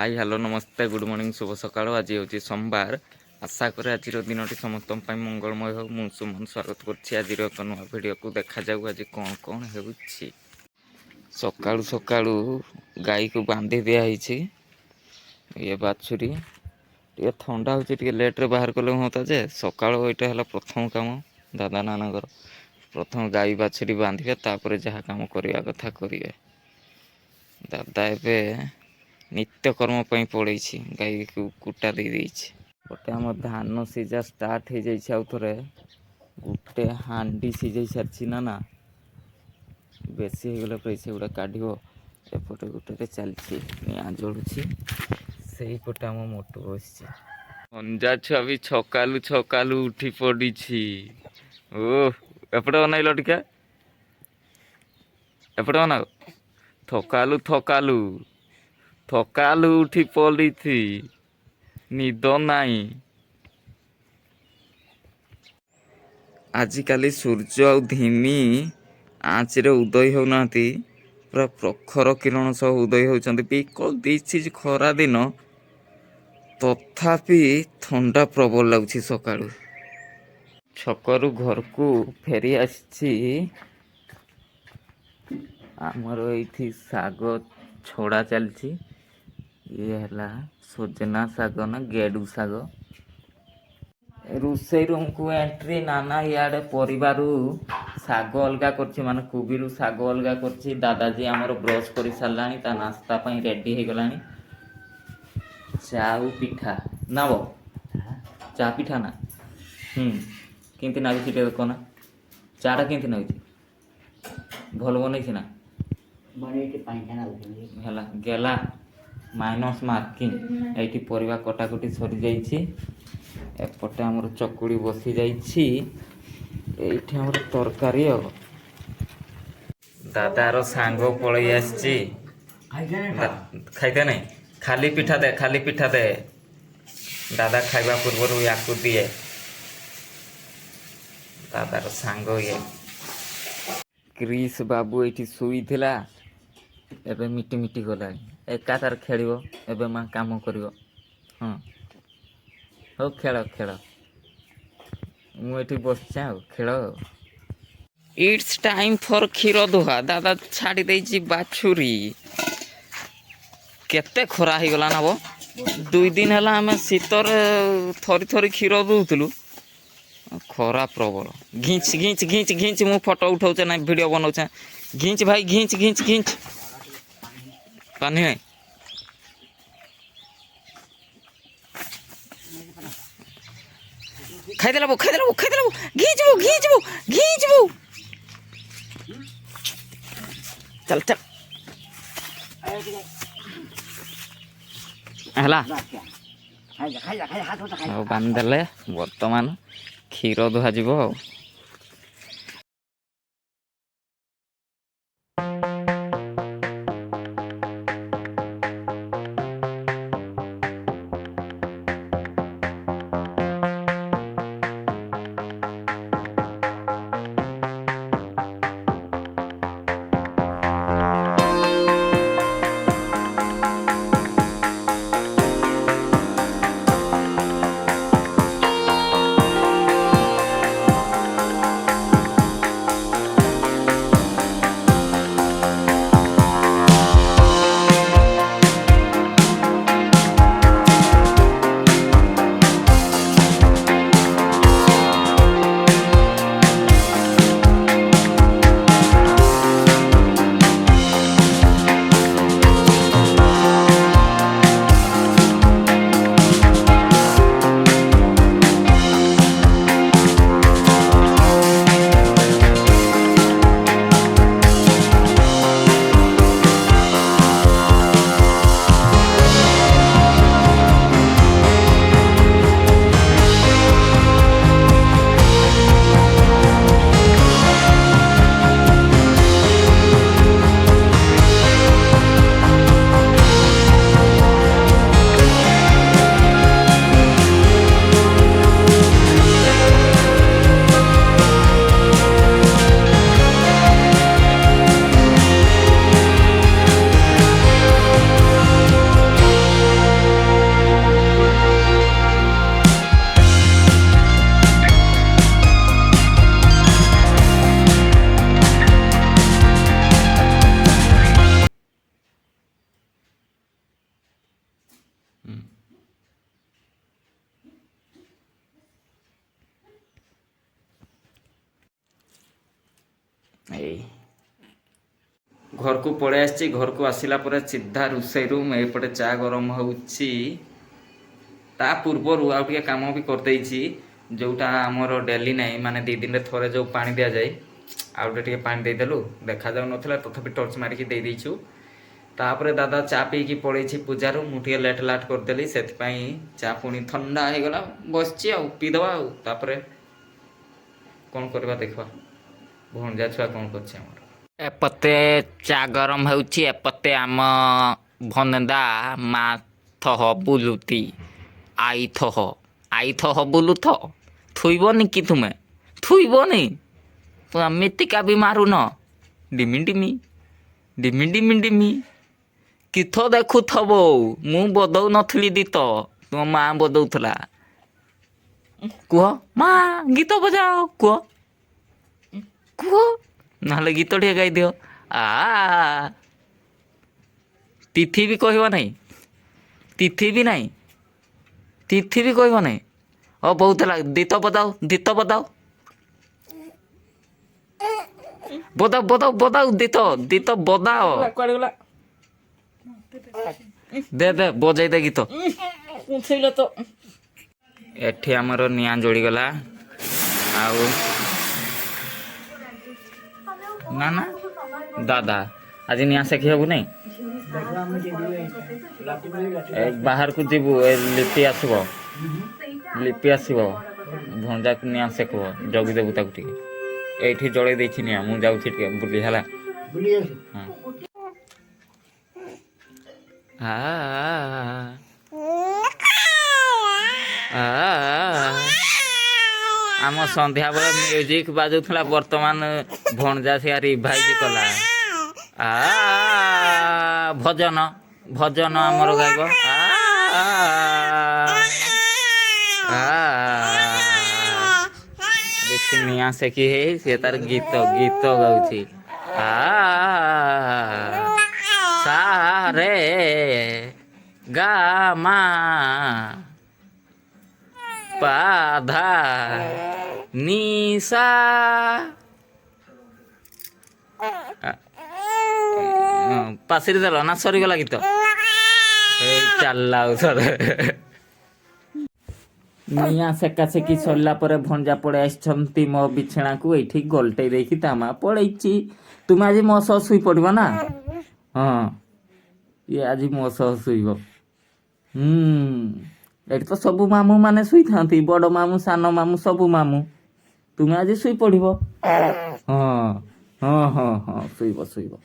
Hi hello नमस्ते good morning शुभ सकाळ। आज हूँ सोमवार। आशा करे आज दिन समस्त मंगलमय हो। मु सुमन स्वागत कर नुआ भिड को देखा जाऊ आज कौन कौन हो। सकाळु सकाळु गाई को बांधी दिखाई ये बाछुरी टे थंडा हो लेट्रे बाहर कले हाँ जे सका यहाँ प्रथम कम दादा नाना प्रथम गाई बाछुरी बांधे तापर जहाँ कम करने कथा करेंगे। दादा एवं नित्यकर्म पड़े गाई को कुटा दे गोटे आम धान सीझा स्टार्ट हो जाए। आउ थे गोटे हांडी सीझे सारी ना बेसी हो गला पैसे गुड़ा काढ़ एपटे गोटे चलती निआ जलुची से पटे आम मोटू बस अंजा छुआ भी छकालू छकालू उठी पड़ी। ओ एपटे बनइल टिके एपटे बना थकालू थकालू थकालू उठी पड़ी थी निद नाई। आजिकाली सूर्य आ धिमी आँच रे उदय होना पूरा प्रखर किरण सह उदय होती। बिकज दिस इज खरा दिन तथापि थंडा प्रबल लगुच। सका छकरू घर को फेरी आसी आमर ये शाग छोड़ा चलती। ये है सजना शाग ना गेडू शाग। रोसई रूम को एंट्री नाना इे परिवार शाग अलग कर माने कोबी शाग अलग कर। दादाजी आमर ब्रश कर सारा नास्ता रेडी हो गला। चा पिठा ना वो चा पिठा ना केमती नागुच देखना चाटा केमती नागुच भल बनई ना गला माइनस मार्किंग ये परिवा कटाकटी सरी जाइए। एपटे आमर चकुड़ी बसी जाइए तरकारी दादार सांग पलि आसी खाइते नहीं खाली पिठा दे दादा खाइबा पूर्व या दिए दादार सांग ये क्रिस बाबू ये शुई थिला एबे मिटी मिटी गला एका तार खेल एबे माँ काम कर। हाँ हो खेल खेल मुझे बस खेल। इट्स टाइम फॉर क्षीर दुहा दादा छाड़ी दे बाछुरी केते खरा हो गला ना वो 2 दिन है आम शीतर थरी थरी क्षीर दूलु खरा प्रबल घिंच घिंच घिंच घिंच मु फोटो उठाऊे ना वीडियो बनाऊे घिंच भाई घिंच घिंच घिंच पानी है खाईदे घिंचबू घिंचबू घिंचबू चल चल है बांधिदेले बर्तमान क्षीर दुहा जीव। घर को पड़े आसी घर को आसला पर सीधा रोषे रूम एपटे चा गरम होउची ता पूर्वर आउ टिके काम भी करदेइछि जोटा आमर डेली नहीं माने 2 दिन रे थरे जो पानी दिया जाए आउ टिके पानी दे देलु देखा जाउ नथला तथापि टॉर्च मारिकी दे देइछु तापर दादा चा पीकी पड़े पूजार मुठे लेट लाट करदेली से चा पुणी ठंडा हो गला बसची आ पीदवा तापर कौन करवा देखा भणजा छुआ कौन कर एपते चा गरम होउची एपते आम भनदा मा थह बुलुती आई थह बुलुथ थुइबनी कि तुमे थुइबनी मितिका भी मारू न डिमी डिमी डिमी डिमी डिमी किथ देखुथब मु बदौ नथली दी तो तुम माँ बदौला कह माँ गीत बजाओ कह कह ना गीत टे गाई दियो आ तिथि भी कहब नहीं तिथि भी नहीं तिथि भी कहब नहीं ओ बहुत दीत बदाओ बदाओ बदाओ बदाओ दीत बदाओ दे दे बजाई दे गीत तो एठी हमर निया जोड़ी गला आउ ना ना दादा आज निया से खेबू नहीं बाहर को जीवु लिपि आसब भंजा निया से कह जगी देबू ताकू टिके एठी जड़े देछि निया मु जाउ छि टिके बुली हला आम संध्या बेला म्यूजिक बाजुला बर्तमान भणजा से रिभाइज कला भजन भजन आमर गायब निया से कि सी तार गीत गीत गाउछि सारे गा मा पाधा निशा पासिरी देल ना सरीगला गीत चलला निया सेका सेकी सरला पर भंजा पड़े आसछंती मो बिछणा को एठी गलटे देखि तामा पड़ैछि तुम आज मो सह सुई पड़बो ना हाँ ये आज मो सह सुईबो एठी तो सबु मामू माने सुई थांती बड़ मामू सान मामू सबु मामू तुम आज सुई पड़िबो हाँ हाँ हाँ हाँ सुईबो सुईबो